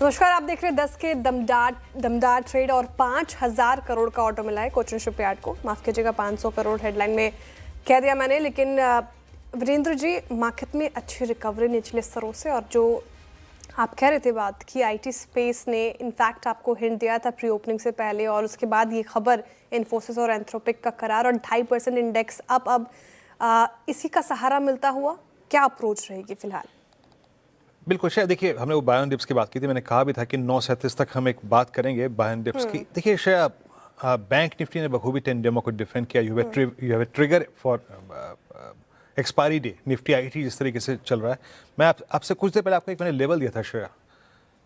नमस्कार, आप देख रहे हैं 10 के दमदार ट्रेड और 5,000 करोड़ का ऑर्डर मिला है कोचिन शिपयार्ड को। माफ कीजिएगा, 500 करोड़ हेडलाइन में कह दिया मैंने, लेकिन वीरेंद्र जी, मार्केट में अच्छी रिकवरी निचले स्तरों से, और जो आप कह रहे थे बात कि आईटी स्पेस ने इनफैक्ट आपको हिंट दिया था प्री ओपनिंग से पहले, और उसके बाद ये खबर इन्फोसिस और एंथ्रोपिक का करार और 2.5% इंडेक्स अब इसी का सहारा मिलता हुआ क्या अप्रोच रहेगी फिलहाल? बिल्कुल श्रेया, देखिए हमने वो बाय ऑन डिप्स की बात की थी, मैंने कहा भी था कि 9:37 तक हम एक बात करेंगे बाय ऑन डिप्स की। देखिए श्रेया, बैंक निफ्टी ने बखूबी 10 डेमो को डिफेंड किया। You have a trigger for expiry day. Nifty IT जिस तरीके से चल रहा है, मैं आपसे कुछ देर पहले आपको एक मैंने लेवल दिया था श्रेया,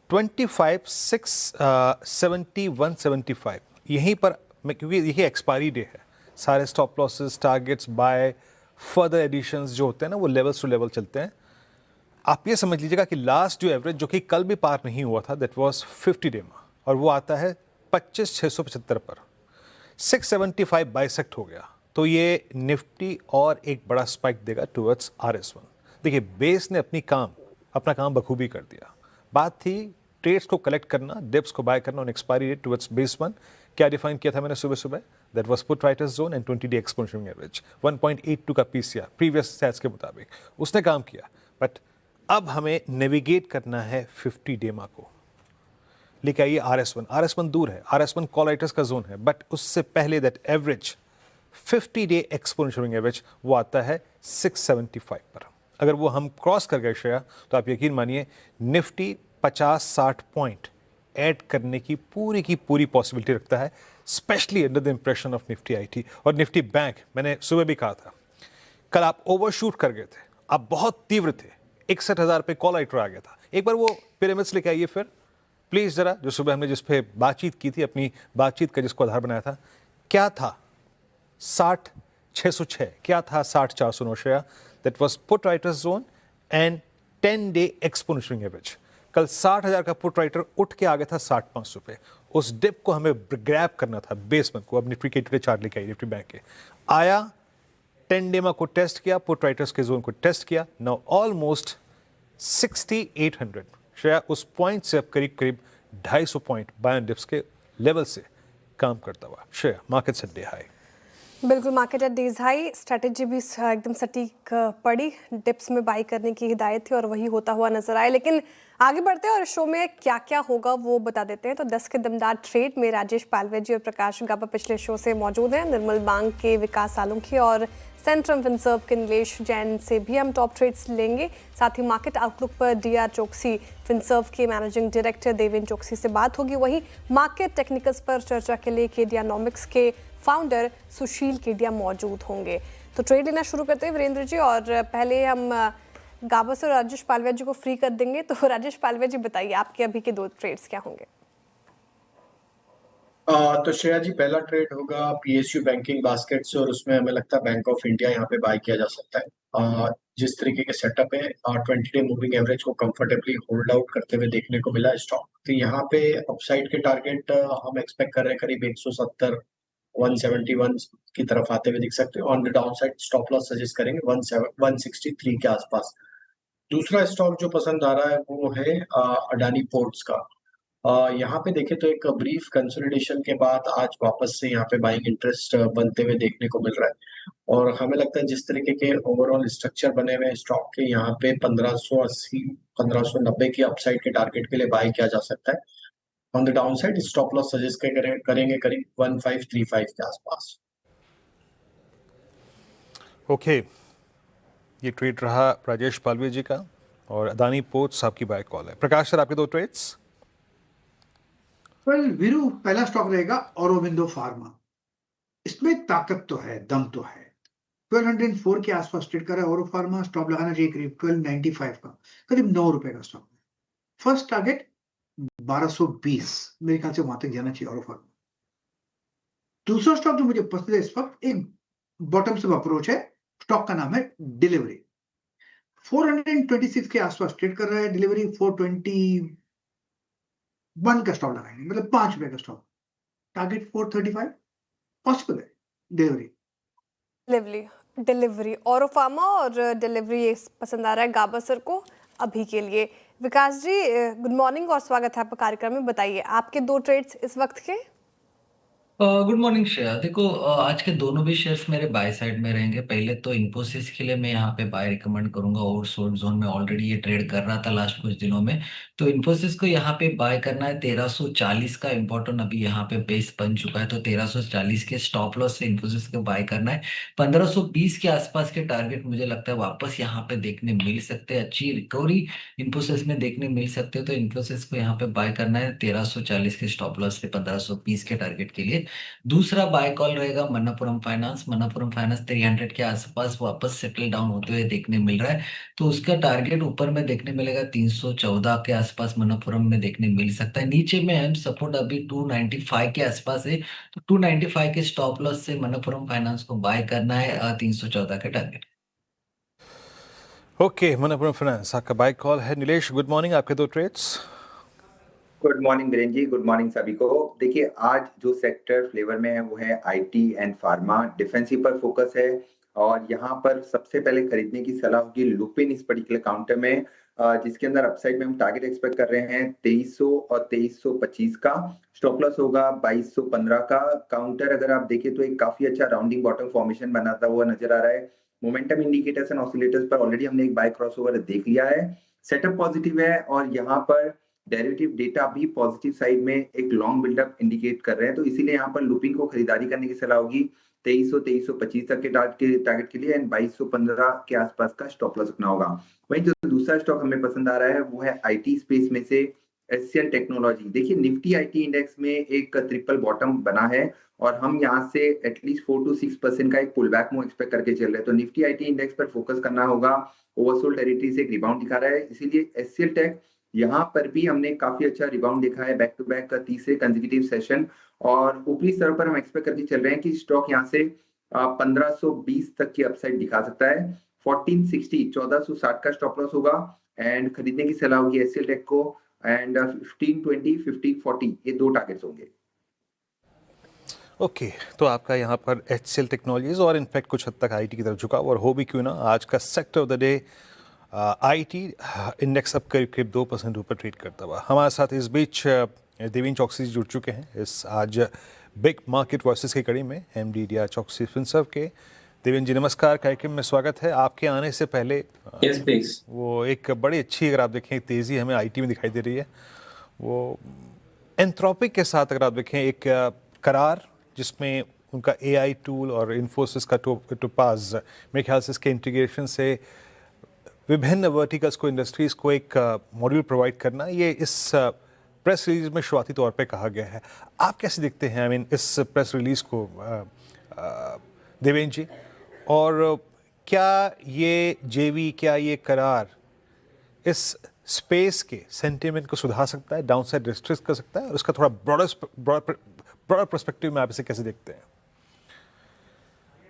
25,670,175 यहीं पर मैं, क्योंकि देखिए एक्सपायरी डे है, सारे stop losses, targets, buy, further additions जो होते हैं ना, वो लेवल्स टू लेवल चलते हैं। आप ये समझ लीजिएगा कि लास्ट जो एवरेज, जो कि कल भी पार नहीं हुआ था, दैट वाज 50 डेमा, और वो आता है 25,675 पर। 675 बाइसेक्ट हो गया, तो ये निफ्टी और एक बड़ा स्पाइक देगा टुवर्ड्स RS1। देखिए बेस ने अपना काम बखूबी कर दिया। बात थी ट्रेड्स को कलेक्ट करना, डिप्स को बाय करना on expiry date towards base 1। क्या डिफाइन किया था मैंने सुबह सुबह? That was put writers zone and 20 day exponential average. 1.82 का पीसीआर प्रीवियस स्टैट्स के मुताबिक उसने काम किया। बट अब हमें नेविगेट करना है 50 डेमा को। लेके आइए RS1 दूर है, RS1 कॉल राइटर्स का जोन है, बट उससे पहले that average 50 day exponential average वो आता है 675 पर। अगर वो हम क्रॉस कर गए श्रेया, तो आप यकीन मानिए निफ्टी 50-60 पॉइंट ऐड करने की पूरी पॉसिबिलिटी रखता है, specially under the impression of Nifty IT और निफ्टी बैंक। मैंने सुबह भी कहा था, कल आप ओवरशूट कर गए थे, आप बहुत तीव्र थे, 61,000 पे कॉल राइटर आ गया था। एक बार वो पिरामिड्स लेके आइए फिर प्लीज जरा, जो सुबह हमने जिस पे बातचीत की थी, अपनी बातचीत का जिसको आधार बनाया था, क्या था 60,606, क्या था 60,409 Shreya? That was put writers zone and 10 day exponential average. कल 60,000 का पुट राइटर उठ के आ गया था 60,500 पे। उस डिप को हमें ग्रैब करना था, बेसमेंट को। अब निफ्टी के चार्ट लेके आई, निफ्टी बैंक के आया, 10 डेमा को टेस्ट किया, पुट राइटर्स के जोन को टेस्ट किया। नाउ ऑलमोस्ट 6,800 श्रेया, उस पॉइंट से अब करीब 250 पॉइंट बाय ऑन डिप्स के लेवल से काम करता हुआ। श्रेया, मार्केट से डे हाई। बिल्कुल, market at days high. Strategy भी एकदम सटीक पड़ी, डिप्स में बाई करने की हिदायत थी और वही होता हुआ नजर आया। लेकिन आगे बढ़ते हैं और शो में क्या क्या होगा वो बता देते हैं। तो 10 के दमदार ट्रेड में राजेश पालवे जी और प्रकाश गाबा पिछले शो से मौजूद हैं। निर्मल बांग के विकास सालुंखी और सेंट्रम फिनसर्व के नीलेश जैन से भी हम टॉप ट्रेड्स लेंगे। साथ ही मार्केट आउटलुक पर DR चोकसी, फिनसर्व के मैनेजिंग डायरेक्टर देवेंद्र चोकसी से बात होगी। वहीं मार्केट टेक्निकल्स पर चर्चा के लिए केडियानॉमिक्स के फाउंडर सुशील केडिया मौजूद होंगे। तो ट्रेड लेना शुरू करते हैं वीरेंद्र जी, और पहले हम गाबा से और राजेश पालवे जी को फ्री कर देंगे। तो राजेश पालवे जी, बताइए आपके अभी के 2 ट्रेड्स क्या होंगे? तो श्रेया जी, पहला ट्रेड होगा PSU बैंकिंग बास्केट्स, और उसमें हमें लगता है बैंक ऑफ इंडिया यहाँ पे बाय किया जा सकता है। जिस तरीके के सेटअप है, 20 डे मूविंग एवरेज को कंफर्टेबली होल्ड आउट करते हुए देखने को मिला है स्टॉक। तो यहाँ पे अपसाइड के टारगेट हम एक्सपेक्ट कर रहे हैं करीब 170, 171 की तरफ आते हुए दिख सकते हैं। On the down side stop loss suggest करेंगे 163 के आसपास। दूसरा स्टॉक जो पसंद आ रहा है वो है अडानी पोर्ट्स का। यहाँ पे देखें तो एक ब्रीफ कंसोलिडेशन के बाद आज वापस से यहाँ पे बाइंग इंटरेस्ट बनते हुए देखने को मिल रहा है, और हमें लगता है जिस तरीके के ओवरऑल स्ट्रक्चर बने हुए स्टॉक के, यहाँ पे 1580, 1590 की अपसाइड के टारगेट के लिए बाय किया जा सकता है। On the down side stop loss suggest करेंगे करीब 1535 के आसपास। ओके, ये ट्रेड रहा राजेश पालवे जी का, और अदानी पोर्ट्स आपकी बाय कॉल है। प्रकाश सर, आपके 2 ट्रेड्स। वीरू, पहला स्टॉक रहेगा ऑरोबिंदो फार्मा। इसमें ताकत तो है, दम तो है। 1204 के आसपास ट्रेड कर रहा है औरो फार्मा। स्टॉप लगाना चाहिए करीब 1295 का, करीब 9 रुपए का स्टॉक। फर्स्ट टारगेट 1220, मेरे ख्याल से वहां तक जाना चाहिए औरो फार्मा। दूसरा स्टॉक जो मुझे पसंद है इस वक्त, एक बॉटम से अप्रोच है, स्टॉक का नाम है डिलीवरी। 426 के आसपास ट्रेड कर रहा है डिलीवरी। 421 का स्टॉप लगाएंगे, मतलब 5 रुपए का स्टॉक। टारगेट 435 पॉसिबल है। डिलीवरी और फार्मा और डिलीवरी पसंद आ रहा है गाबा सर को अभी के लिए। विकास जी, गुड मॉर्निंग और स्वागत है आपका कार्यक्रम में। बताइए आपके 2 ट्रेड्स इस वक्त के। Good morning Shreya. देखो, आज के दोनों भी शेयर्स मेरे बाय साइड में रहेंगे। पहले तो इन्फोसिस के लिए मैं यहाँ पे बाय रिकमेंड करूंगा। ओवरसोल्ड जोन में ऑलरेडी ये ट्रेड कर रहा था लास्ट कुछ दिनों में, तो इन्फोसिस को यहाँ पे बाय करना है। 1340 का इम्पोर्टेंट अभी यहाँ पे बेस बन चुका है, तो 1340 के स्टॉप लॉस से इन्फोसिस को बाय करना है। 1520 के आसपास के टारगेट मुझे लगता है वापस यहाँ पे देखने मिल सकते हैं। अच्छी रिकवरी इन्फोसिस में देखने मिल सकते हैं, तो इन्फोसिस को यहाँ पे बाय करना है 1340 के स्टॉप लॉस से 1520 के टारगेट के लिए। दूसरा बाय कॉल रहेगा मणप्पुरम फाइनेंस। मणप्पुरम फाइनेंस 300 के आसपास वापस सेटल डाउन होते हुए देखने मिल रहा है, तो उसका टारगेट ऊपर में देखने मिलेगा 314 के आसपास मणप्पुरम में देखने मिल सकता है। नीचे में अहम सपोर्ट अभी 295 के आसपास है, तो 295 के स्टॉप लॉस से मणप्पुरम फाइनेंस को बाय करना है 314 के टारगेट। ओके, मनपुरम फाइनेंस आपका बाय कॉल है। नीलेश, गुड मॉर्निंग, आपके 2 ट्रेड्स। गुड मॉर्निंग वीरेन जी, गुड मॉर्निंग सभी को। देखिए, आज जो सेक्टर फ्लेवर में है वो है आईटी एंड फार्मा। डिफेंसिव पर फोकस है और यहाँ पर सबसे पहले खरीदने की सलाह होगी लुपिन इस पर्टिकुलर काउंटर में, जिसके अंदर अपसाइड में हम टारगेट एक्सपेक्ट कर रहे हैं 2300 और 2325 का। स्टॉप लॉस होगा 2215 का। काउंटर अगर आप देखें तो एक काफी अच्छा राउंडिंग बॉटम फॉर्मेशन बनाता हुआ नजर आ रहा है। मोमेंटम इंडिकेटर्स एंड ऑसिलेटर्स पर ऑलरेडी हमने एक बाय क्रॉसओवर देख लिया है। सेटअप पॉजिटिव है और यहाँ पर डेरिवेटिव डेटा भी पॉजिटिव साइड में एक लॉन्ग बिल्डअप इंडिकेट कर रहे हैं, तो इसीलिए यहाँ पर लुपिन को खरीदारी करने की सलाह होगी 2300-2325 तक के टारगेट के लिए एंड 2215 के आसपास का स्टॉप लॉस रखना होगा। वहीं जो दूसरा स्टॉक हमें पसंद आ रहा है वो है आईटी स्पेस में से एचसीएल टेक्नोलॉजी। देखिए, निफ्टी आईटी इंडेक्स में एक ट्रिपल बॉटम बना है और हम यहाँ से एटलीस्ट 4 to 6% का एक पुल बैक मूव एक्सपेक्ट करके चल रहे हैं, तो निफ्टी आईटी इंडेक्स पर फोकस करना होगा। ओवरसोल्ड टेरिटरी से एक रिबाउंड दिखा रहा है, इसीलिए एचसीएल टेक यहाँ पर भी हमने काफी अच्छा रिबाउंड देखा है बैक टू बैक का तीसरे कंसेक्यूटिव सेशन, और ऊपरी स्तर पर हम एक्सपेक्ट करके चल रहे हैं कि स्टॉक यहाँ से 1520 तक की अपसाइड दिखा सकता है। 1460 1460 का स्टॉप लॉस होगा एंड खरीदने की सलाह होगी एचसीएल टेक को एंड 1520 1540 ये 2 टारगेट्स होंगे। ओके, तो आपका यहाँ पर एचसीएल टेक्नोलॉजीज और इनफैक्ट कुछ हद तक आईटी की तरफ झुका और हो भी क्यों ना। आज का sector of the day IT index अब करीब करीब 2% ऊपर ट्रेड करता हुआ। हमारे साथ इस बीच देवेंद्र चौकसी जुड़ चुके हैं इस आज बिग मार्केट वर्सेस की कड़ी में, एमडी इंडिया चौकसी फिनसर्व के। देवेंद्र जी नमस्कार, कार्यक्रम में स्वागत है। आपके आने से पहले Yes, please. वो एक बड़ी अच्छी, अगर आप देखें, तेज़ी हमें आईटी में दिखाई दे रही है। वो एंथ्रोपिक के साथ अगर आप देखें एक करार जिसमें उनका एआई टूल और इन्फोसिस का टोपाज, मेरे ख्याल से इसके इंटीग्रेशन से विभिन्न वर्टिकल्स को, इंडस्ट्रीज़ को एक मॉड्यूल प्रोवाइड करना, ये इस प्रेस रिलीज में शुरुआती तौर पे कहा गया है। आप कैसे देखते हैं आई मीन इस प्रेस रिलीज को देवेंद्र जी, और क्या ये जेवी, क्या ये करार इस स्पेस के सेंटिमेंट को सुधार सकता है, डाउनसाइड रिस्ट्रिक्ट कर सकता है, और उसका थोड़ा ब्रॉडर पर्सपेक्टिव में आप इसे कैसे देखते हैं?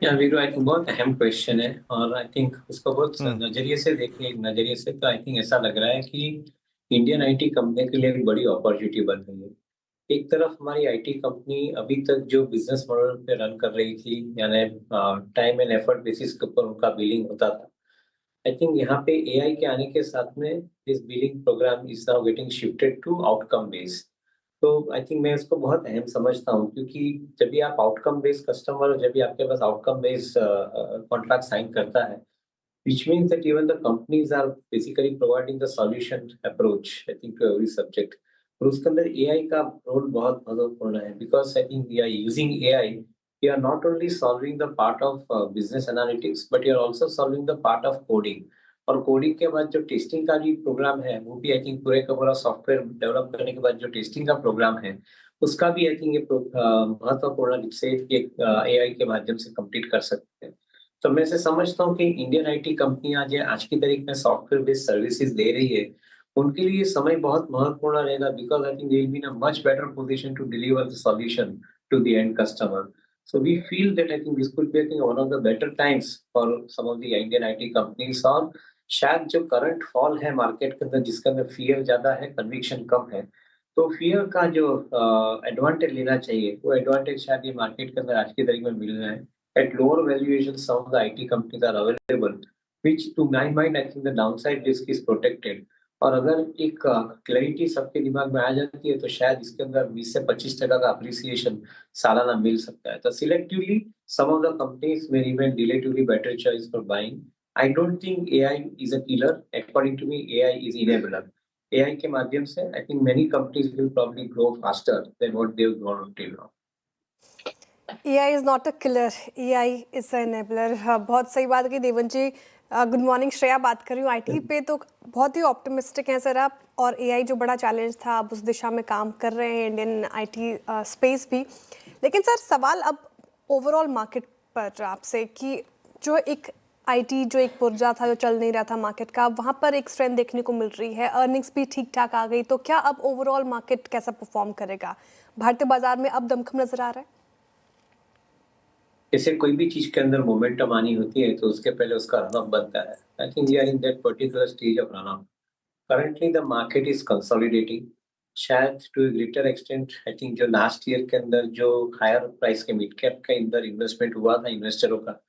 या वीरू, आई थिंक बहुत अहम क्वेश्चन है और आई थिंक उसको बहुत नजरिए से देखिए। एक नजरिए से तो आई थिंक ऐसा लग रहा है कि इंडियन आईटी कंपनी के लिए एक बड़ी अपॉर्चुनिटी बन रही है। एक तरफ हमारी आईटी कंपनी अभी तक जो बिजनेस मॉडल पे रन कर रही थी, यानी टाइम एंड एफर्ट बेसिस के ऊपर उनका बिलिंग होता था। आई थिंक यहाँ पे एआई के आने के साथ में this billing program is now getting shifted to outcome based. तो आई थिंक मैं इसको बहुत अहम समझता हूँ, क्योंकि जब भी आप आउटकम बेस्ड कस्टमर, जब भी आपके पास आउटकम बेस्ड कॉन्ट्रैक्ट साइन करता है, which means that even the companies are basically providing the solution approach, I think, to every subject. और उसके अंदर AI का रोल बहुत महत्वपूर्ण है, because I think we are using AI, we are not only solving the part of business analytics, but we are also solving the part of coding. और coding के बाद जो टेस्टिंग का जो प्रोग्राम है, वो भी आई थिंक पूरे का पूरा सॉफ्टवेयर डेवलप करने के बाद जो टेस्टिंग का प्रोग्राम है, उसका भी आई थिंक ये महत्वपूर्ण रूप से एक AI के माध्यम से कंप्लीट कर सकते हैं। तो मैं से समझता हूँ कि इंडियन आईटी कंपनियां जो आज की तारीख में सॉफ्टवेयर बेस्ड सर्विसेज दे रही है, उनके लिए समय बहुत महत्वपूर्ण रहेगा, because I think they will be in a much better position to deliver the solution to the end customer. So we feel that I think this could be I think one of the better times for some of the Indian IT companies. और शायद जो current fall है market के अंदर, जिसके अंदर fear ज्यादा है, कन्विक्शन कम है, तो फियर का जो एडवांटेज लेना चाहिए, वो एडवांटेज शायद ये मार्केट के अंदर आज की तारीख में मिल रहा है। At lower valuations, some of the IT companies are available, which to my mind, I think the downside risk is protected. और अगर एक क्लैरिटी सबके दिमाग में आ जाती है तो शायद इसके अंदर 20 से 25% का अप्रिसिएशन सालाना मिल सकता है। तो selectively some of the companies may remain relatively better choice for buying. I don't think AI is a killer, according to me AI is enabler. AI के माध्यम से I think many companies will probably grow faster than what they have grown till now. AI is not a killer, AI is an enabler. बहुत सही बात की Devan ji. Good morning, Shreya बात कर रही हूँ। आईटी पे तो बहुत ही ऑप्टिमिस्टिक हैं सर आप, और AI जो बड़ा चैलेंज था आप उस दिशा में काम कर रहे हैं, इंडियन आईटी स्पेस भी। लेकिन सर सवाल अब ओवरऑल मार्केट पर आपसे कि जो एक आईटी जो एक पुर्जा था जो चल नहीं रहा था मार्केट का, वहाँ पर एक स्ट्रेंथ देखने को मिल रही है, अर्निंग्स भी ठीक ठाक आ गई, तो क्या अब ओवरऑल मार्केट कैसा परफॉर्म करेगा? भारतीय बाजार में अब दमखम नजर आ रहा है? जैसे कोई भी चीज के अंदर मोमेंटम आनी होती है तो उसके पहले उसका रन अप बनता है। I think we are in that particular stage of run up. Currently the market is consolidating. शायद to a greater extent I think जो लास्ट ईयर के अंदर जो हायर प्राइस के मिड कैप के अंदर इन्वेस्टमेंट हुआ था इन्वेस्टरों का,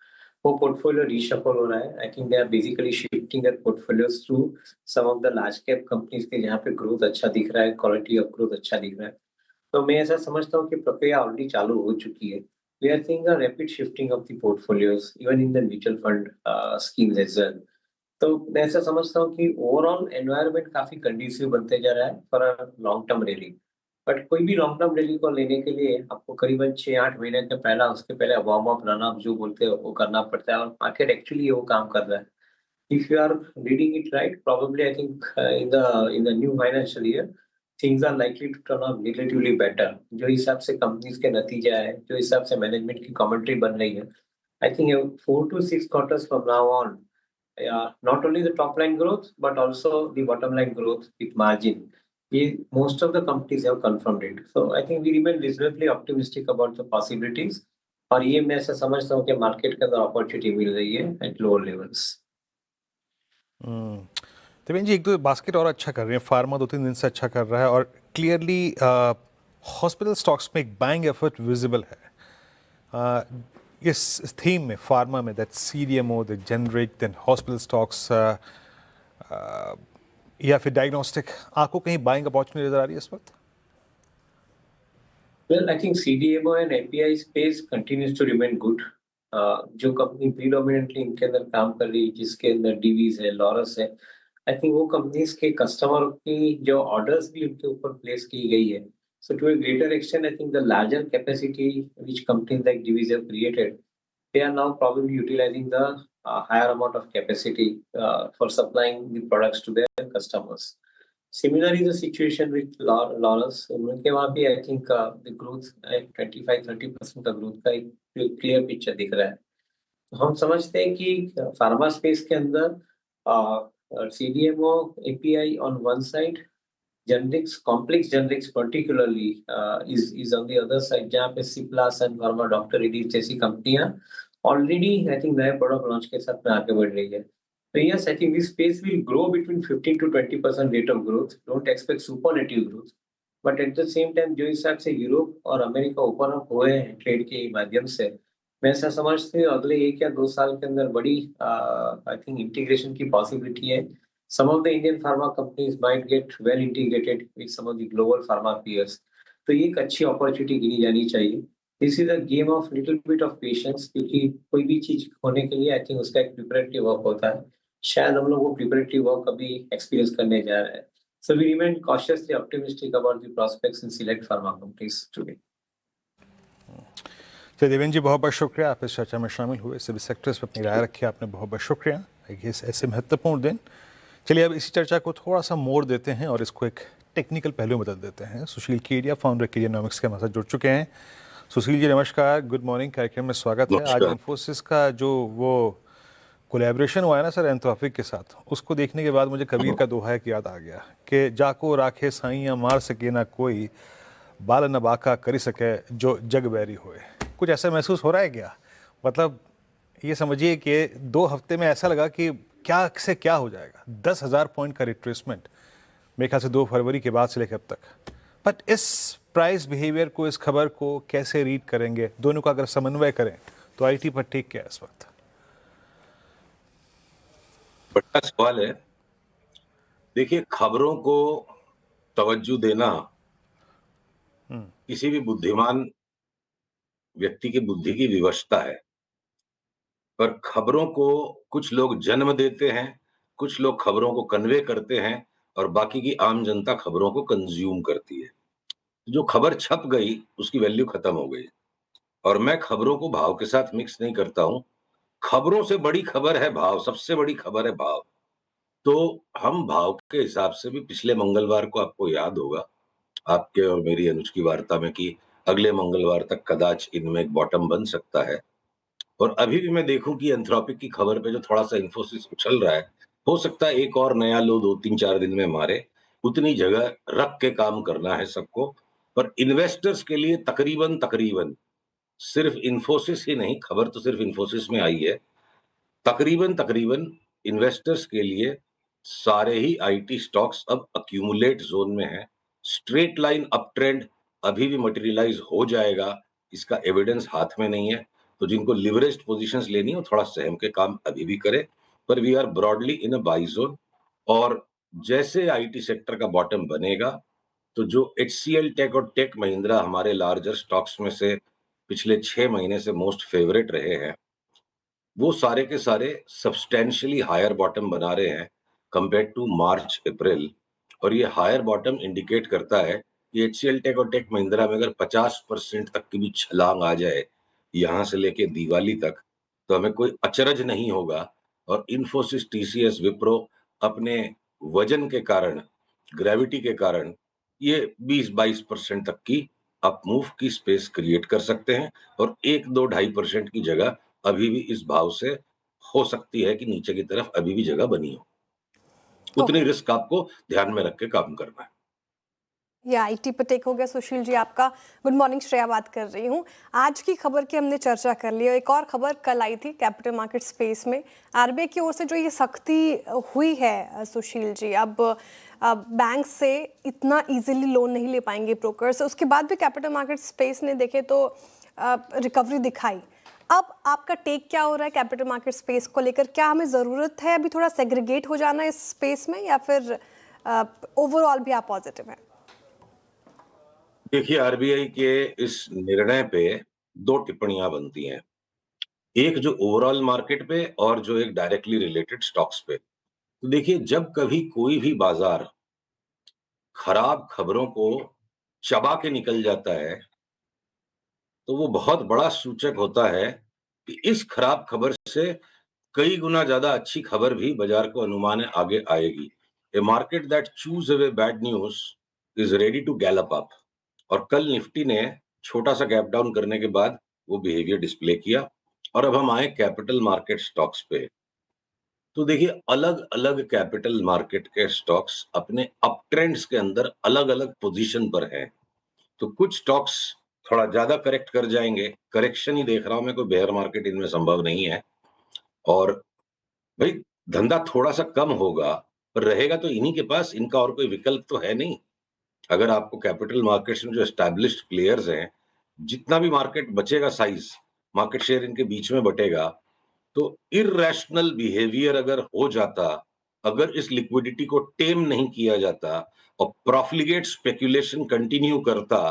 वो पोर्टफोलियो रीशफल हो रहा है। I think they are basically shifting their portfolios through some of the large cap companies के जहाँ पे ग्रोथ अच्छा दिख रहा है, क्वालिटी ऑफ ग्रोथ अच्छा दिख रहा है। तो मैं ऐसा समझता हूँ कि प्रक्रिया ऑलरेडी चालू हो चुकी है। We are seeing a rapid shifting of the portfolios even in the mutual fund schemes as well. तो मैं ऐसा समझता हूँ कि ओवरऑल एनवायरनमेंट काफी कंडीसिव बनते जा रहा है for a long term rally. But कोई भी लॉन्ग टर्म रैली को लेने के लिए आपको करीबन 6-8 महीने के पहला उसके पहले वार्म अप रन अप जो बोलते हैं वो करना पड़ता है, और मार्केट एक्चुअली वो काम कर रहा है। If you are reading it right, probably I think in the new financial year, things are likely to turn out relatively better. जो हिसाब से कंपनीज के नतीजे आए, जो हिसाब से मैनेजमेंट की कमेंट्री बन रही है, I think 4 to 6 quarters from now on, not only the top line growth but also the bottom line growth with margin. ये most of the companies have confirmed it. So I think we remain reasonably optimistic about the possibilities. और ये मैं ऐसा समझता हूँ कि market के अंदर अपॉर्चुनिटी मिल रही है at lower levels. देवेन जी, एक दो बास्केट और अच्छा कर रहे हैं, फार्मा 2-3 दिन से अच्छा कर रहा है, और क्लियरली हॉस्पिटल स्टॉक्स में एक बाइंग एफर्ट विजिबल है। इस थीम में फार्मा में that CDMO, the generic, then hospital stocks, या फिर डायग्नोस्टिक, आपको कहीं बाइंग अपॉर्चुनिटी नजर आ रही है इस वक्त? Well, I think CDMO and API space continues to remain good. जो कंपनी प्रीडोमिनेंटली इनके अंदर काम कर रही है, जिसके अंदर डीवीज है, लॉरस है, आई थिंक वो कंपनीज के कस्टमर की जो ऑर्डर्स भी उनके ऊपर प्लेस की गई है। So to a greater extent I think the larger capacity which companies like Divi's have created, they are now probably utilizing the higher amount of capacity for supplying the products to their customers. Similarly, the situation with Lawrence, उनके वहाँ भी I think the growth 25-30% का growth का एक clear picture दिख रहा है। तो हम समझते हैं कि फार्मा स्पेस के अंदर CDMO, API on one side, generics, complex generics particularly is on the other side, जहाँ पे Cipla and Pharma, Dr. Reddy's जैसी कंपनियां ऑलरेडी आई थिंक नए प्रोडक्ट लॉन्च के साथ में आगे बढ़ रही है। तो yes, I think this space will grow between 15 to 20% rate of growth. Don't expect superlative growth, but at the same time जो हिसाब से यूरोप और अमेरिका ओपन अप हुए हैं ट्रेड के माध्यम से, मैं ऐसा समझती हूँ अगले 1 या 2 साल के अंदर बड़ी आई थिंक इंटीग्रेशन की पॉसिबिलिटी है। Some of the Indian pharma companies might get well integrated with some of the global pharma peers. तो ये एक अच्छी अपॉर्चुनिटी गिनी जानी चाहिए। This is a game of little bit of patience, क्योंकि कोई भी चीज होने के लिए आई थिंक उसका एक प्रिपरेटरी वर्क होता है। शायद हम लोग वो प्रिपरेटरी वर्क अभी एक्सपीरियंस करने जा रहे हैं। So we remain cautiously optimistic about the prospects in select pharma companies today. तो देवेन जी, बहुत बहुत शुक्रिया, आप इस चर्चा में शामिल हुए, सभी सेक्टर्स पर अपनी राय रखी आपने, बहुत बहुत शुक्रिया। इस ऐसे महत्वपूर्ण दिन। चलिए अब इसी चर्चा को थोड़ा सा मोड़ देते हैं और इसको एक टेक्निकल पहलू में बदल देते हैं। सुशील केडिया, फाउंडर केडियानॉमिक्स के हमारे साथ जुड़ चुके हैं। सुशील जी नमस्कार, गुड मॉर्निंग, कार्यक्रम में स्वागत है। आज इन्फोसिस का जो वो कोलैबोरेशन हुआ है ना सर एंथ्रोपिक के साथ, उसको देखने के बाद मुझे कबीर का दोहा की याद आ गया कि जाको राखे साइयाँ मार सके ना कोई, बाल न बाका करी सके जो जग बैरी होए। कुछ ऐसा महसूस हो रहा है क्या? मतलब ये समझिए कि 2 हफ्ते में ऐसा लगा कि क्या से क्या हो जाएगा। 10,000 पॉइंट का रिट्रेसमेंट मेरे ख्याल से 2 फरवरी के बाद से लेकर अब तक। बट इस प्राइस बिहेवियर को, इस खबर को कैसे रीड करेंगे? दोनों का अगर समन्वय करें तो आईटी पर टेक क्या है इस वक्त? बड़ा सवाल है। देखिए, खबरों को तवज्जो देना किसी भी बुद्धिमान व्यक्ति की बुद्धि की विवशता है। पर खबरों को कुछ लोग जन्म देते हैं, कुछ लोग खबरों को कन्वे करते हैं और बाकी की आम जनता खबरों को कंज़्यूम करती है। जो खबर छप गई, उसकी वैल्यू खत्म हो गई और मैं खबरों को भाव के साथ मिक्स नहीं करता हूँ। खबरों से बड़ी खबर है भाव, सबसे बड़ी खबर है भाव। तो हम भाव के हिसाब से भी पिछले मंगलवार को आपको याद होगा, आपके और मेरी अनुज की वार्ता में कि अगले मंगलवार तक कदाच इनमें एक बॉटम बन सकता है। और अभी भी मैं देखूं कि एंथ्रोपिक की खबर पे जो थोड़ा सा इन्फोसिस उछल रहा है, हो सकता है एक और नया लो 2-3-4 दिन में मारे। उतनी जगह रख के काम करना है सबको। पर इन्वेस्टर्स के लिए तकरीबन तकरीबन सिर्फ इन्फोसिस ही नहीं, खबर तो सिर्फ इन्फोसिस में आई है, तकरीबन तकरीबन इन्वेस्टर्स के लिए सारे ही आईटी स्टॉक्स अब अक्यूमुलेट जोन में हैं। स्ट्रेट लाइन अप ट्रेंड अभी भी मटेरियलाइज हो जाएगा, इसका एविडेंस हाथ में नहीं है। तो जिनको लिवरेज्ड पोजीशंस लेनी हो, थोड़ा सहम के काम अभी भी करें। पर we are broadly in a buy zone और जैसे आईटी सेक्टर का बॉटम बनेगा, तो जो एचसीएल टेक और टेक महिंद्रा हमारे लार्जर स्टॉक्स में से पिछले 6 महीने से मोस्ट फेवरेट रहे हैं, वो सारे के सारे सब्सटैंशियली हायर बॉटम बना रहे हैं कंपेयर टू मार्च अप्रैल। और ये हायर बॉटम इंडिकेट करता है कि एचसीएल टेक और टेक महिंद्रा में अगर 50% तक की भी छलांग आ जाए यहां से लेके दिवाली तक, तो हमें कोई अचरज नहीं होगा। और इन्फोसिस, टीसीएस, विप्रो अपने वजन के कारण, ग्रेविटी के कारण ये 20-22% तक की अप मूव की स्पेस क्रिएट कर सकते हैं और 1-2-2.5% की जगह अभी भी इस भाव से हो सकती है कि नीचे की तरफ अभी भी जगह बनी हो। उतनी ओके, रिस्क आपको ध्यान में रख के काम करना है। ये आईटी पे टेक हो गया सुशील जी आपका। गुड मॉर्निंग, श्रेया बात कर रही हूँ। आज की खबर की हमने चर्चा कर ली और एक और खबर कल आई थी कैपिटल मार्केट स्पेस में। आरबीआई की ओर से जो ये सख्ती हुई है सुशील जी, अब बैंक से इतना इजीली लोन नहीं ले पाएंगे ब्रोकर्स। उसके बाद भी कैपिटल मार्केट स्पेस ने देखे तो रिकवरी दिखाई। अब आपका टेक क्या हो रहा है कैपिटल मार्केट स्पेस को लेकर? क्या हमें ज़रूरत है अभी थोड़ा सेग्रीगेट हो जाना इस स्पेस में, या फिर ओवरऑल भी आप पॉजिटिव हैं? देखिए, आरबीआई के इस निर्णय पे 2 टिप्पणियां बनती हैं। एक जो ओवरऑल मार्केट पे और जो एक डायरेक्टली रिलेटेड स्टॉक्स पे। तो देखिए, जब कभी कोई भी बाजार खराब खबरों को चबा के निकल जाता है, तो वो बहुत बड़ा सूचक होता है कि इस खराब खबर से कई गुना ज्यादा अच्छी खबर भी बाजार को अनुमान है आगे आएगी। A market that chews away bad news is ready to gallop up. और कल निफ्टी ने छोटा सा गैप डाउन करने के बाद वो बिहेवियर डिस्प्ले किया। और अब हम आए कैपिटल मार्केट स्टॉक्स पे। तो देखिए, अलग अलग कैपिटल मार्केट के स्टॉक्स अपने अप ट्रेंड्स के अंदर अलग अलग पोजीशन पर हैं। तो कुछ स्टॉक्स थोड़ा ज्यादा करेक्ट कर जाएंगे, करेक्शन ही देख रहा हूं मैं, कोई बेयर मार्केट इनमें संभव नहीं है। और भाई, धंधा थोड़ा सा कम होगा, पर रहेगा तो इन्हीं के पास, इनका और कोई विकल्प तो है नहीं। अगर आपको कैपिटल मार्केट्स में जो एस्टैब्लिश्ड प्लेयर्स हैं, जितना भी मार्केट बचेगा साइज, मार्केट शेयर इनके बीच में बटेगा। तो इर्रेशनल बिहेवियर अगर हो जाता, अगर इस लिक्विडिटी को टेम नहीं किया जाता और प्रॉफिलिगेट स्पेकुलेशन कंटिन्यू करता,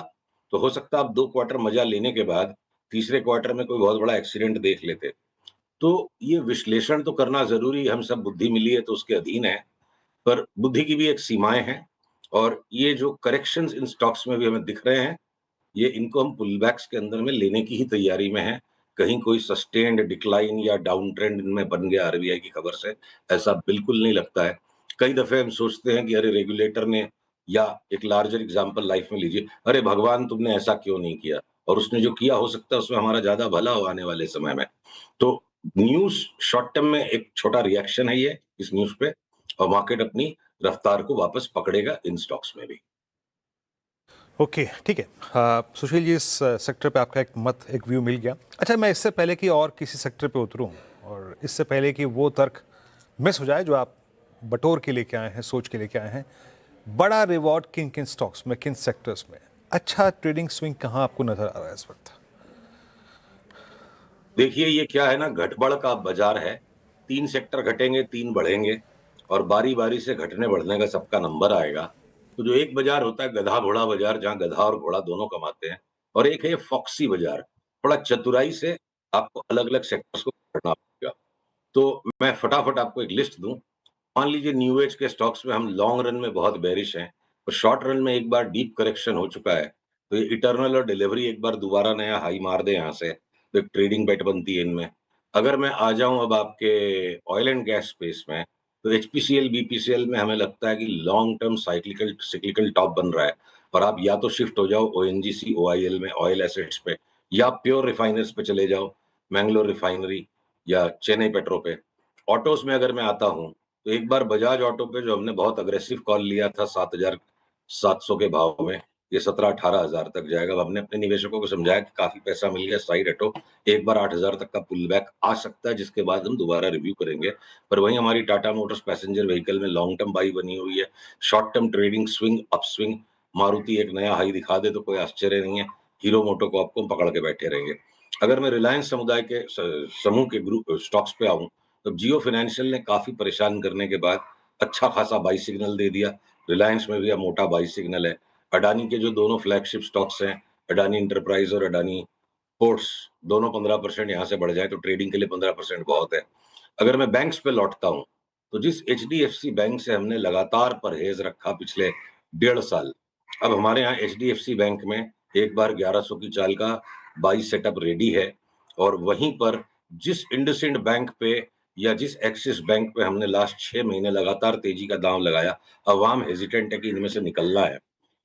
तो हो सकता आप 2 क्वार्टर मजा लेने के बाद तीसरे क्वार्टर में कोई बहुत बड़ा एक्सीडेंट देख लेते। तो ये विश्लेषण तो करना जरूरी है, हम सब बुद्धि मिली है तो उसके अधीन है। पर बुद्धि की भी एक सीमाएं हैं और ये जो करेक्शंस इन स्टॉक्स में भी हमें दिख रहे हैं, ये इनको हम पुलबैक्स के अंदर में लेने की ही तैयारी में हैं। कहीं कोई सस्टेन्ड डिक्लाइन या डाउन ट्रेंड इनमें बन गया आरबीआई की खबर से, ऐसा बिल्कुल नहीं लगता है। कई दफे हम सोचते हैं कि अरे रेगुलेटर ने, या एक लार्जर एग्जांपल लाइफ में लीजिए, अरे भगवान तुमने ऐसा क्यों नहीं किया, और उसने जो किया हो सकता है उसमें हमारा ज्यादा भला हो आने वाले समय में। तो न्यूज शॉर्ट टर्म में एक छोटा रिएक्शन है ये इस न्यूज पे, और मार्केट अपनी रफ्तार को वापस पकड़ेगा इन स्टॉक्स में भी। ओके, ठीक है। सुशील जी, इस सेक्टर पे आपका एक मत, एक व्यू मिल गया। अच्छा, मैं इससे पहले कि और किसी सेक्टर पे उतरूं, और इससे पहले कि वो तर्क मिस हो जाए जो आप बटोर के लेके आए हैं, सोच के लेके आए हैं, बड़ा रिवॉर्ड किन किन स्टॉक्स में, किन सेक्टर्स में, अच्छा ट्रेडिंग स्विंग कहाँ आपको नजर आ रहा है इस वक्त? देखिए, ये क्या है ना, घटबढ़ का बाजार है। 3 सेक्टर घटेंगे, 3 बढ़ेंगे। और बारी बारी से घटने बढ़ने का सबका नंबर आएगा। तो जो एक बाजार होता है गधा घोड़ा बाजार, जहाँ गधा और घोड़ा दोनों कमाते हैं, और एक है फॉक्सी बाजार, थोड़ा चतुराई से आपको अलग अलग सेक्टर्स को करना पड़ेगा। तो मैं फटाफट आपको एक लिस्ट दूं। मान लीजिए न्यू एज के स्टॉक्स में हम लॉन्ग रन में बहुत बेरिश हैं, और शॉर्ट रन में एक बार डीप करेक्शन हो चुका है, तो ये इटर्नल और डिलीवरी एक बार दोबारा नया हाई मार दे यहाँ से, तो एक ट्रेडिंग बेट बनती है इनमें। अगर मैं आ जाऊं अब आपके ऑयल एंड गैस स्पेस में, तो एचपीसीएल बीपीसीएल में हमें लगता है कि लॉन्ग टर्म साइक्लिकल टॉप बन रहा है, और आप या तो शिफ्ट हो जाओ ओएनजीसी ओआईएल में ऑयल एसेट्स पे, या प्योर रिफाइनर्स पे चले जाओ, मैंगलोर रिफाइनरी या चेन्नई पेट्रो पे। ऑटोस में अगर मैं आता हूं, तो एक बार बजाज ऑटो पे जो हमने बहुत अग्रेसिव कॉल लिया था 7,700 के भाव में, ये 17-18 हजार तक जाएगा। अब हमने अपने निवेशकों को समझाया कि काफी पैसा मिल गया, साइड हटो, एक बार 8,000 तक का पुल बैक आ सकता है, जिसके बाद हम दोबारा रिव्यू करेंगे। पर वहीं हमारी टाटा मोटर्स पैसेंजर व्हीकल में लॉन्ग टर्म बाई बनी हुई है, short term trading swing upswing, Maruti एक नया हाई दिखा दे तो कोई आश्चर्य नहीं है, हीरो मोटो को आपको पकड़ के बैठे रहेंगे। अगर मैं रिलायंस समुदाय के समूह के ग्रुप स्टॉक्स पे आऊं, तो जियो फाइनेंशियल ने काफी परेशान करने के बाद अच्छा खासा बाई सिग्नल दे दिया। रिलायंस में भी अब मोटा बाई सिग्नल है। अडानी के जो दोनों फ्लैगशिप स्टॉक्स हैं, अडानी इंटरप्राइज और अडानी पोर्ट्स, दोनों 15% यहाँ से बढ़ जाए तो ट्रेडिंग के लिए 15% बहुत है। अगर मैं बैंक्स पे लौटता हूँ, तो जिस एचडीएफसी बैंक से हमने लगातार परहेज रखा पिछले 1.5 साल, अब हमारे यहाँ एचडीएफसी बैंक में एक बार 1100 की चाल का बाई सेटअप रेडी है। और वहीं पर जिस इंडसइंड बैंक पे या जिस एक्सिस बैंक पे हमने लास्ट 6 महीने लगातार तेजी का दांव लगाया, अवाम हेजिटेंट है कि इनमें से निकलना है।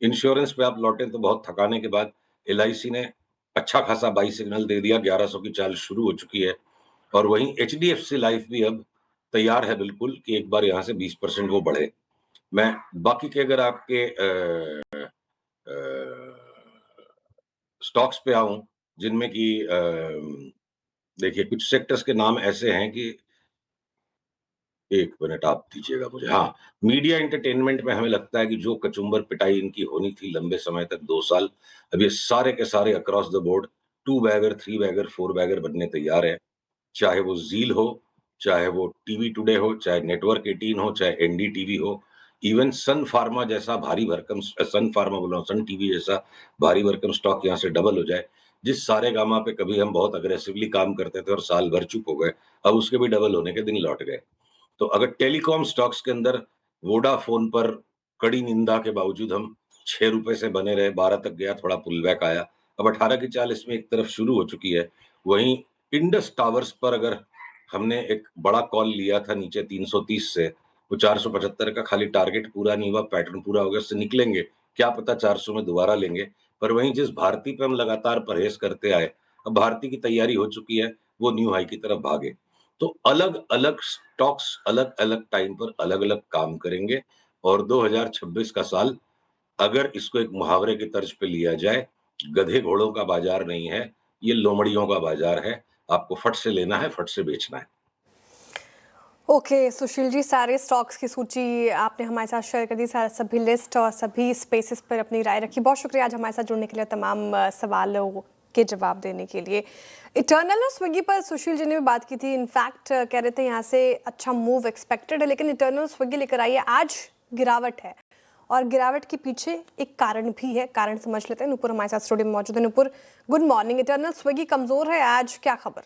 इंश्योरेंस पे आप लौटे तो बहुत थकाने के बाद एलआईसी ने अच्छा खासा बाई सिग्नल दे दिया, 1100 की चाल शुरू हो चुकी है। और वहीं एचडीएफसी लाइफ भी अब तैयार है बिल्कुल कि एक बार यहाँ से 20% वो बढ़े। मैं बाकी के अगर आपके स्टॉक्स पे आऊं, जिनमें कि देखिए कुछ सेक्टर्स के नाम ऐसे हैं कि 1 मिनट आप दीजिएगा मुझे। हाँ, मीडिया एंटरटेनमेंट में हमें लगता है कि जो कचुम्बर पिटाई इनकी होनी थी लंबे समय तक 2 साल, अब ये सारे के सारे across the board 2 bagger, 3 bagger, 4 bagger बनने तैयार है। चाहे वो ज़ील हो, चाहे वो टीवी टुडे हो, चाहे नेटवर्क 18 हो, चाहे एनडीटीवी हो, इवन सन फार्मा जैसा भारी भरकम सन फार्मा बोल रहा हूँ, सन टीवी जैसा भारी भरकम स्टॉक यहाँ से डबल हो जाए। जिस सारेगामा पे कभी हम बहुत अग्रेसिवली काम करते थे और साल भर चुप हो गए, अब उसके भी डबल होने के दिन लौट गए। तो अगर टेलीकॉम स्टॉक्स के अंदर वोडाफोन पर कड़ी निंदा के बावजूद हम 6 रुपए से बने रहे, 12 तक गया, थोड़ा पुल बैक आया, अब 18 की चाल इसमें एक तरफ शुरू हो चुकी है। वहीं इंडस टावर्स पर अगर हमने एक बड़ा कॉल लिया था नीचे 330 से, वो 475 का खाली टारगेट पूरा नहीं हुआ, पैटर्न पूरा हो गया, उससे निकलेंगे, क्या पता 400 में दोबारा लेंगे। पर वहीं जिस भारती पे हम लगातार परहेज करते आए, अब भारती की तैयारी हो चुकी है, वो न्यू हाई की तरफ भागे। तो अलग-अलग स्टॉक्स अलग-अलग टाइम पर अलग-अलग काम करेंगे, और 2026 का साल अगर इसको एक मुहावरे की तर्ज पे लिया जाए, गधे घोड़ों का बाजार नहीं है, ये लोमड़ियों का बाजार है। आपको फट से लेना है, फट से बेचना है। ओके सुशील जी, सारे स्टॉक्स की सूची आपने हमारे साथ शेयर कर दी, सभी लिस्ट और सभी स्पेसेस पर अपनी राय रखी। बहुत शुक्रिया आज हमारे साथ जुड़ने के लिए, तमाम सवालों के जवाब देने के लिए। इटर्नल और स्विगी पर सुशील जी ने भी बात की थी, इनफैक्ट कह रहे थे यहाँ से अच्छा मूव एक्सपेक्टेड है, लेकिन इटर्नल स्विगी लेकर आइए, आज गिरावट है और गिरावट के पीछे एक कारण भी है, कारण समझ लेते हैं। नुपुर हमारे साथ स्टूडियो में मौजूद है। Nupur, good morning. Eternal Swiggy कमजोर है आज, क्या खबर?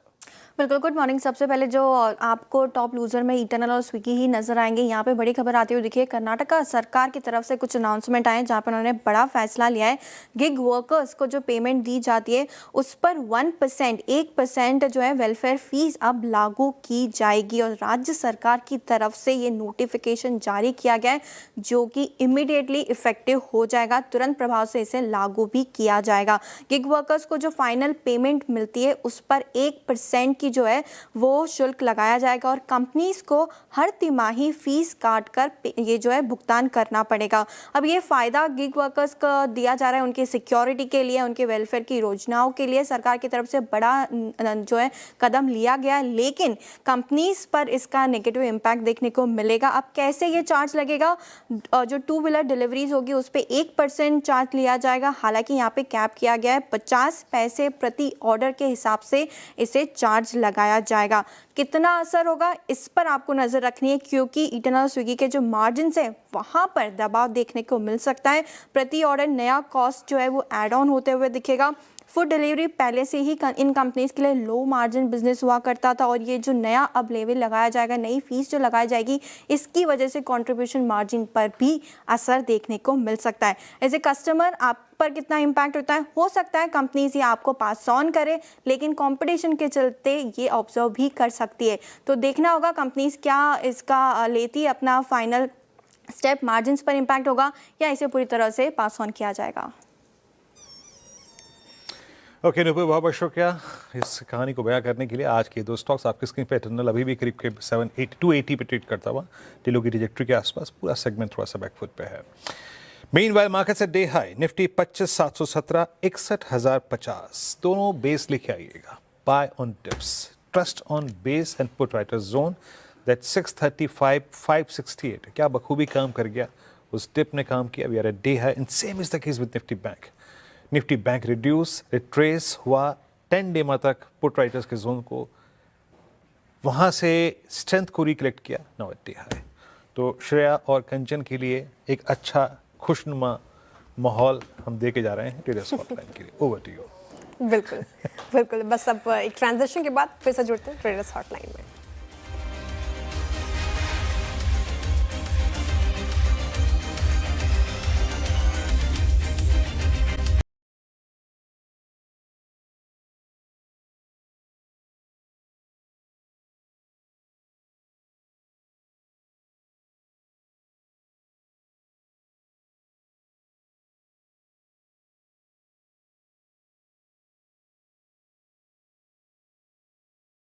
बिल्कुल, गुड मॉर्निंग। सबसे पहले जो आपको टॉप लूजर में इटर्नल और स्विगी ही नजर आएंगे। यहाँ पे बड़ी खबर आती हुई दिखी है, कर्नाटका सरकार की तरफ से कुछ अनाउंसमेंट आए जहाँ पर उन्होंने बड़ा फैसला लिया है। गिग वर्कर्स को जो पेमेंट दी जाती है उस पर 1% जो है वेलफेयर फीस अब लागू की जाएगी, और राज्य सरकार की तरफ से ये नोटिफिकेशन जारी किया गया है जो कि इमीडिएटली इफेक्टिव हो जाएगा, तुरंत प्रभाव से इसे लागू भी किया जाएगा। गिग वर्कर्स को जो फाइनल पेमेंट मिलती है उस पर 1% की जो है वो शुल्क लगाया जाएगा, और कंपनीज को हर तिमाही फीस काट कर ये जो है भुगतान करना पड़ेगा। अब ये फायदा गिग वर्कर्स को दिया जा रहा है उनकी सिक्योरिटी के लिए, उनके वेलफेयर की योजनाओं के लिए सरकार की तरफ से बड़ा जो है कदम लिया गया, लेकिन कंपनीज पर इसका नेगेटिव इम्पैक्ट देखने को मिलेगा। अब कैसे ये चार्ज लगेगा? जो 2 व्हीलर डिलीवरीज होगी उस पर 1% चार्ज लिया जाएगा। हालांकि यहाँ पे कैप किया गया है 50 पैसे प्रति ऑर्डर के हिसाब से इसे चार्ज चार्ज लगाया जाएगा। कितना असर होगा इस पर आपको नज़र रखनी है, क्योंकि इटर्नल स्विगी के जो मार्जिन है वहाँ पर दबाव देखने को मिल सकता है। प्रति ऑर्डर नया कॉस्ट जो है वो ऐड ऑन होते हुए दिखेगा। फूड डिलीवरी पहले से ही इन कंपनीज के लिए लो मार्जिन बिजनेस हुआ करता था, और ये जो नया अब लेवल लगाया जाएगा, नई फीस जो लगाई जाएगी, इसकी वजह से कंट्रीब्यूशन मार्जिन पर भी असर देखने को मिल सकता है। एज ए कस्टमर आप पर कितना इम्पैक्ट होता है, हो सकता है कंपनीज ये आपको पास ऑन करे, लेकिन कंपटीशन के चलते ये ऑब्जर्व भी कर सकती है। तो देखना होगा कंपनीज क्या इसका लेती है अपना फाइनल स्टेप, मार्जिन्स पर इम्पैक्ट होगा या इसे पूरी तरह से पास ऑन किया जाएगा। ओके नुपुर, बहुत बहुत शुक्रिया इस कहानी को बयां करने के लिए। आज के दो स्टॉक्स आपकी स्क्रीन पे, इटर्नल अभी भी करीब 280 पे ट्रेड करता हुआ, टिलो की ट्रैजेक्टरी के आसपास, पूरा सेगमेंट थोड़ा सा बैकफुट पे है। Meanwhile markets at day high, Nifty 25,717, 61,050, दोनों बेस लेके आइएगा। Buy on dips, trust on base and put writers zone that 635, 568 क्या बखूबी काम कर गया, उस डिप ने काम किया। We are at day high and same is the case with Nifty bank. Nifty bank reduce, retrace हुआ 10 डे तक पुट राइटर्स के जोन को, वहाँ से स्ट्रेंथ को रिकलेक्ट किया, नाउ एट डे हाई। तो श्रेया और कंचन के लिए एक अच्छा खुशनुमा माहौल हम दे के जा रहे हैं ट्रेडर्स हॉटलाइन के लिए। Over to you. बिल्कुल बिल्कुल, बस अब एक ट्रांजेक्शन के बाद फिर से जुड़ते हैं ट्रेडर्स हॉटलाइन में।